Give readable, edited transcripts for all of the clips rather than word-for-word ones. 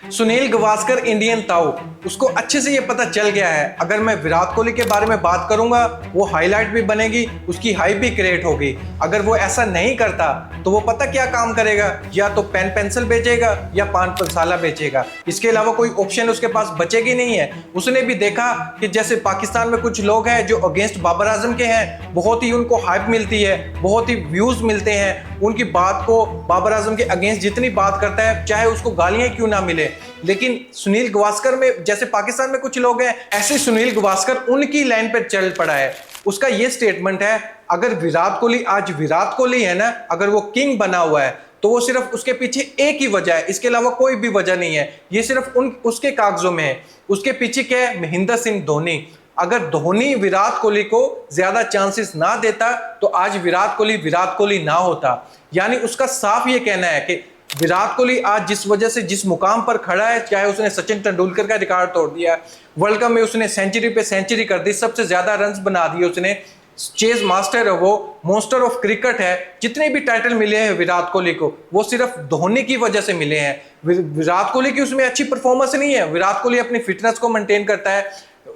Sunil Gavaskar Indian ताऊ, उसको अच्छे से ये पता चल गया है अगर मैं विराट कोहली के बारे में बात करूंगा वो हाईलाइट भी बनेगी, उसकी हाइप भी क्रिएट होगी। अगर वो ऐसा नहीं करता तो वो पता क्या काम करेगा, या तो पेन पेंसिल बेचेगा या पान मसाला बेचेगा। इसके अलावा कोई ऑप्शन उसके पास बचेगी नहीं है। उसने भी देखा कि जैसे पाकिस्तान में कुछ लोग हैं जो अगेंस्ट बाबर आजम के हैं, बहुत ही उनको हाइप मिलती है, बहुत ही व्यूज मिलते हैं उनकी बात को। बाबर आजम के अगेंस्ट जितनी बात करता है चाहे उसको गालियां क्यों ना मिले, लेकिन सुनील गावस्कर में जैसे पाकिस्तान में कुछ लोग हैं, ऐसे सुनील गावस्कर उनकी लाइन पर चल पड़ा है। उसका ये स्टेटमेंट है, अगर विराट कोहली आज विराट कोहली है ना, अगर वो किंग बना हुआ है तो वो सिर्फ उसके पीछे एक ही वजह है, इसके अलावा कोई भी वजह नहीं है। ये सिर्फ उसके कागजों में है। उसके पीछे क्या है? महेंद्र सिंह धोनी। अगर धोनी विराट कोहली को ज्यादा चांसेस ना देता तो आज विराट कोहली ना होता। यानी उसका साफ ये कहना है कि विराट कोहली आज जिस वजह से जिस मुकाम पर खड़ा है, चाहे उसने सचिन तेंदुलकर का रिकॉर्ड तोड़ दिया, वर्ल्ड कप में उसने सेंचुरी पे सेंचुरी कर दी, सबसे ज्यादा रन्स बना दिए उसने, चेज मास्टर है वो, मोस्टर ऑफ क्रिकेट है। जितने भी टाइटल मिले हैं विराट कोहली को वो सिर्फ धोनी की वजह से मिले हैं। विराट कोहली की उसमें अच्छी परफॉर्मेंस नहीं है। विराट कोहली अपनी फिटनेस को मेंटेन करता है,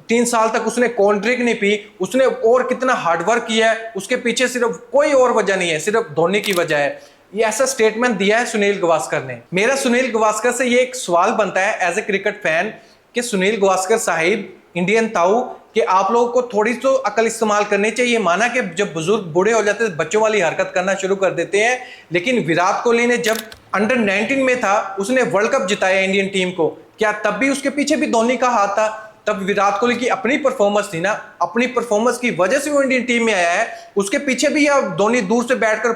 3 साल तक उसने कोल्ड ड्रिंक नहीं पी, उसने और कितना हार्डवर्क किया है, उसके पीछे सिर्फ कोई और वजह नहीं है, सिर्फ धोनी की वजह है। ये ऐसा स्टेटमेंट दिया है सुनील गावस्कर ने। मेरा सुनील गावस्कर से ये एक सवाल बनता है एज ए क्रिकेट फैन कि सुनील गावस्कर साहिब, इंडियन ताऊ, कि आप लोगों को थोड़ी तो अकल इस्तेमाल करनी चाहिए। माना कि जब बुजुर्ग बूढ़े हो जाते हैं बच्चों वाली हरकत करना शुरू कर देते हैं, लेकिन विराट कोहली ने जब अंडर 19 में था उसने वर्ल्ड कप जिताया इंडियन टीम को, क्या तब भी उसके पीछे भी धोनी का हाथ था? तब विराट कोहली की अपनी परफॉर्मेंस थी ना, अपनी परफॉर्मेंस की वजह से वो इंडियन टीम में आया है। उसके पीछे भी या धोनी दूर से बैठकर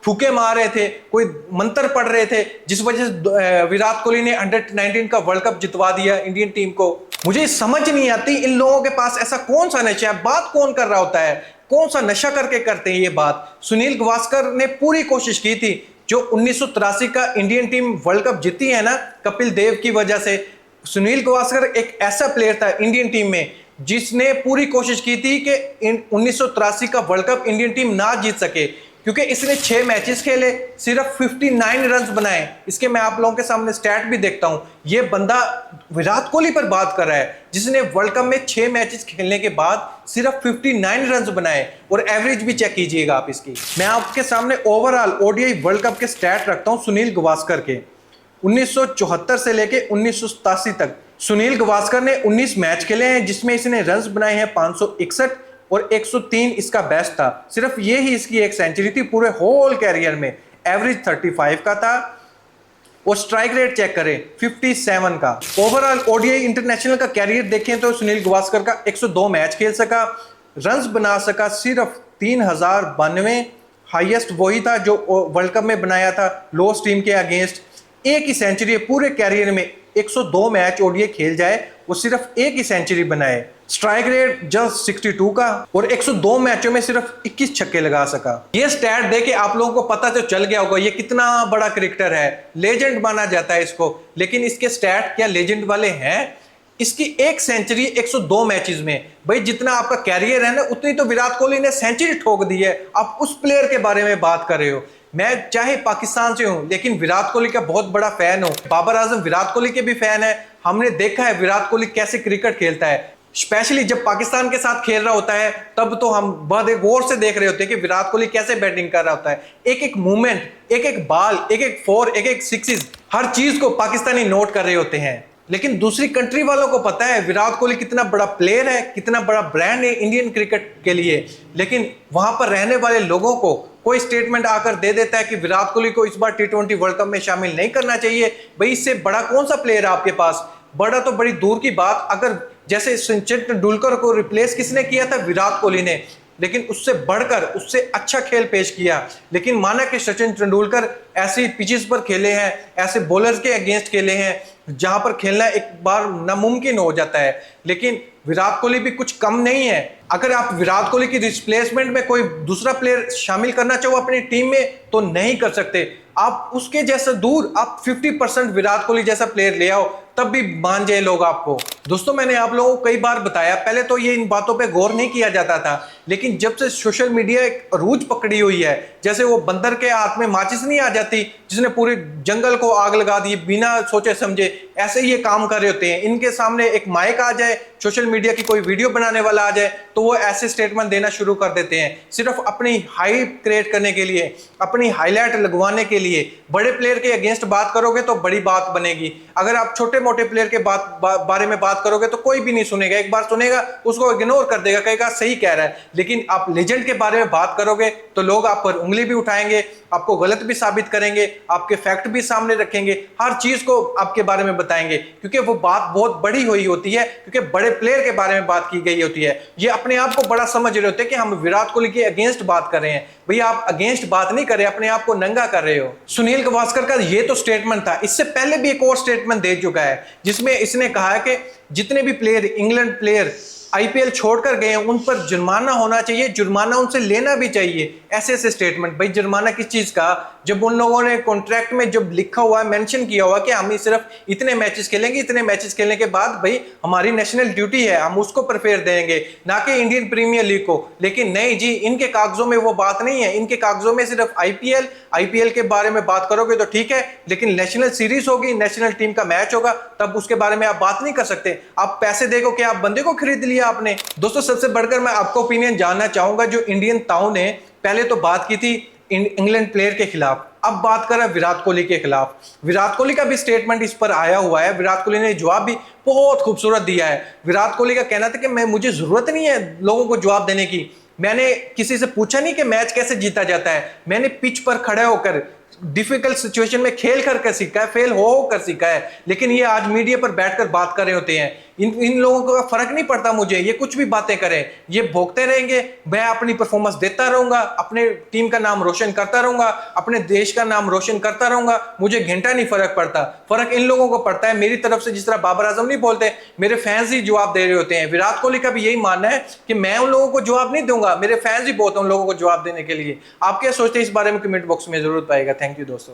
फूके मार रहे थे, कोई मंत्र पढ़ रहे थे, जिस वजह से विराट कोहली ने अंडर 19 का वर्ल्ड कप जितवा दिया इंडियन टीम को। मुझे समझ नहीं आती इन लोगों के पास ऐसा कौन सा नशा है, बात कौन कर रहा होता है, कौन सा नशा करके करते हैं ये बात। सुनील गावस्कर ने पूरी कोशिश की थी, जो 1983 का इंडियन टीम वर्ल्ड कप जीती है ना कपिल देव की वजह से। सुनील गावस्कर एक ऐसा प्लेयर था इंडियन टीम में जिसने पूरी कोशिश की थी कि 1983 का वर्ल्ड कप इंडियन टीम ना जीत सके, क्योंकि इसने 6 मैचेस खेले, सिर्फ 59 रन्स बनाए। इसके मैं आप लोगों के सामने स्टैट भी देखता हूं। ये बंदा विराट कोहली पर बात कर रहा है जिसने वर्ल्ड कप में 6 मैचेस खेलने के बाद सिर्फ 59 रन्स बनाए, और एवरेज भी चेक कीजिएगा आप इसकी। मैं आपके सामने ओवरऑल ओडीआई वर्ल्ड कप के स्टैट रखता हूं सुनील गावस्कर के। 1974 से लेके 1987 तक सुनील गावस्कर ने 19 मैच खेले हैं जिसमें इसने रन्स बनाए हैं 561 और 103 इसका बेस्ट था। सिर्फ ये ही इसकी एक सेंचुरी थी पूरे होल कैरियर में। एवरेज 35 का था और स्ट्राइक रेट चेक करें 57 का। ओवरऑल ओडीआई इंटरनेशनल का कैरियर देखें तो सुनील गावस्कर का 102 मैच खेल सका, रन्स बना सका सिर्फ 3092, हाईएस्ट वही था जो वर्ल्ड कप में बनाया था लोस्ट टीम के अगेंस्ट। एक ही सेंचुरी पूरे कैरियर में, 102 मैच ओडीआई खेल जाए वो सिर्फ एक ही सेंचुरी बनाए। स्ट्राइक रेट जस्ट 62 का और 102 मैचों में सिर्फ 21 छक्के लगा सका। ये स्टैट देके आप लोगों को पता तो चल गया होगा ये कितना बड़ा क्रिकेटर है, लेजेंड माना जाता है इसको। लेकिन इसके स्टैट क्या लेजेंड वाले हैं? इसकी एक सेंचुरी 102 मैचेस में। भाई जितना आपका कैरियर है ना उतनी तो विराट कोहली ने सेंचुरी ठोक दी है। आप उस प्लेयर के बारे में बात कर रहे हो। मैं चाहे पाकिस्तान से हूं लेकिन विराट कोहली का बहुत बड़ा फैन हूं। बाबर आजम विराट कोहली के भी फैन है। हमने देखा है विराट कोहली कैसे क्रिकेट खेलता है, स्पेशली जब पाकिस्तान के साथ खेल रहा होता है तब तो हम बहुत एक गौर से देख रहे होते हैं कि विराट कोहली कैसे बैटिंग कर रहा होता है। एक एक मूवमेंट, एक एक बॉल, एक एक फोर, एक एक सिक्सेस, हर चीज को पाकिस्तानी नोट कर रहे होते हैं। लेकिन दूसरी कंट्री वालों को पता है विराट कोहली कितना बड़ा प्लेयर है, कितना बड़ा ब्रांड है इंडियन क्रिकेट के लिए। लेकिन वहां पर रहने वाले लोगों को कोई स्टेटमेंट आकर दे देता है कि विराट कोहली को इस बार T20 वर्ल्ड कप में शामिल नहीं करना चाहिए। भाई इससे बड़ा कौन सा प्लेयर है आपके पास? बड़ा तो बड़ी दूर की बात, अगर जैसे सचिन तेंदुलकर को रिप्लेस किसने किया था? विराट कोहली ने। लेकिन उससे बढ़कर उससे अच्छा खेल पेश किया। लेकिन माना कि सचिन तेंदुलकर ऐसी पिचेस पर खेले हैं, ऐसे बॉलर्स के अगेंस्ट खेले हैं जहां पर खेलना एक बार नामुमकिन हो जाता है। लेकिन विराट कोहली भी कुछ कम नहीं है। अगर आप विराट कोहली की रिप्लेसमेंट में कोई दूसरा प्लेयर शामिल करना चाहो अपनी टीम में तो नहीं कर सकते। आप उसके जैसा दूर, आप 50% विराट कोहली जैसा प्लेयर ले आओ तब भी मान जाए लोग आपको। दोस्तों मैंने आप लोगों को कई बार बताया, पहले तो ये इन बातों पे गौर नहीं किया जाता था, लेकिन जब से सोशल मीडिया एक रूज पकड़ी हुई है, जैसे वो बंदर के हाथ में माचिस नहीं आ जाती जिसने पूरे जंगल को आग लगा दी बिना सोचे समझे, ऐसे ही ये काम कर रहे होते हैं। इनके सामने एक माइक आ जाए, सोशल मीडिया की कोई वीडियो बनाने वाला आ जाए, तो वो ऐसे स्टेटमेंट देना शुरू कर देते हैं सिर्फ अपनी हाइप क्रिएट करने के लिए, अपनी हाईलाइट लगवाने के लिए। बड़े प्लेयर के अगेंस्ट बात करोगे तो बड़ी बात बनेगी, अगर आप छोटे मोटे प्लेयर के बारे में बात करोगे तो कोई भी नहीं सुनेगा, एक बार सुनेगा उसको इग्नोर कर देगा, कहेगा सही कह रहा है। लेकिन आप लेजेंड के बारे में बात करोगे तो लोग आप पर उंगली भी उठाएंगे, आपको गलत भी साबित करेंगे, आपके फैक्ट भी सामने रखेंगे, हर चीज को आपके बारे में बताएंगे, क्योंकि वो बात बहुत बड़ी हुई होती है, क्योंकि बड़े प्लेयर के बारे में बात की गई होती है। ये अपने आप को बड़ा समझ रहे होते हैं कि हम विराट कोहली के अगेंस्ट बात कर रहे हैं। भैया आप अगेंस्ट बात नहीं कर रहे, अपने आप को नंगा कर रहे हो। सुनील गावस्कर का ये तो स्टेटमेंट था, इससे पहले भी एक और स्टेटमेंट दे चुका है जिसमें इसने कहा है कि जितने भी प्लेयर, इंग्लैंड प्लेयर आईपीएल छोड़कर गए हैं उन पर जुर्माना होना चाहिए, जुर्माना उनसे लेना भी चाहिए। ऐसे ऐसे स्टेटमेंट। भाई जुर्माना किस चीज का? जब उन लोगों ने कॉन्ट्रैक्ट में जब लिखा हुआ है, मेंशन किया हुआ कि हम ही सिर्फ इतने मैचेस खेलेंगे, इतने मैचेस खेलने के बाद भाई हमारी नेशनल ड्यूटी है, हम उसको प्रेफर देंगे, ना कि इंडियन प्रीमियर लीग को। लेकिन नहीं जी, इनके कागजों में वो बात नहीं है। इनके कागजों में सिर्फ आईपीएल के बारे में बात करोगे तो ठीक है, लेकिन नेशनल सीरीज होगी, नेशनल टीम का मैच होगा, तब उसके बारे में आप बात नहीं कर सकते। आप पैसे देखो कि आप बंदे को खरीद लिया आपने। दोस्तों सबसे बढ़कर मैं आपको ओपिनियन जानना चाहूंगा, जो इंडियन ताऊ ने पहले तो बात की थी इंग्लैंड प्लेयर के खिलाफ, अब बात कर रहा है विराट कोहली के खिलाफ। विराट कोहली का भी स्टेटमेंट इस पर आया हुआ है, विराट कोहली ने जवाब भी बहुत खूबसूरत दिया है। विराट कोहली का कहना था कि मुझे जरूरत नहीं है लोगों को जवाब देने की, मैंने किसी से पूछा नहीं कि मैच कैसे जीता जाता है, मैंने पिच पर खड़े होकर डिफिकल्ट सिचुएशन में खेल कर सीखा है, फेल हो कर सीखा है। लेकिन ये आज मीडिया पर बैठकर बात कर रहे होते हैं। इन लोगों का फर्क नहीं पड़ता मुझे, ये कुछ भी बातें करें, ये भोगते रहेंगे, मैं अपनी परफॉर्मेंस देता रहूंगा, अपने टीम का नाम रोशन करता रहूंगा, अपने देश का नाम रोशन करता रहूंगा, मुझे घंटा नहीं फर्क पड़ता। फर्क इन लोगों को पड़ता है मेरी तरफ से, जिस तरह बाबर आजम नहीं बोलते, मेरे फैंस ही जवाब दे रहे होते हैं। विराट कोहली का भी यही मानना है कि मैं उन लोगों को जवाब नहीं दूंगा, मेरे फैंस ही बहुत हैं उन लोगों को जवाब देने के लिए। आप क्या सोचते हैं इस बारे में? कमेंट बॉक्स में जरूर पाएगा। थैंक यू दोस्तों।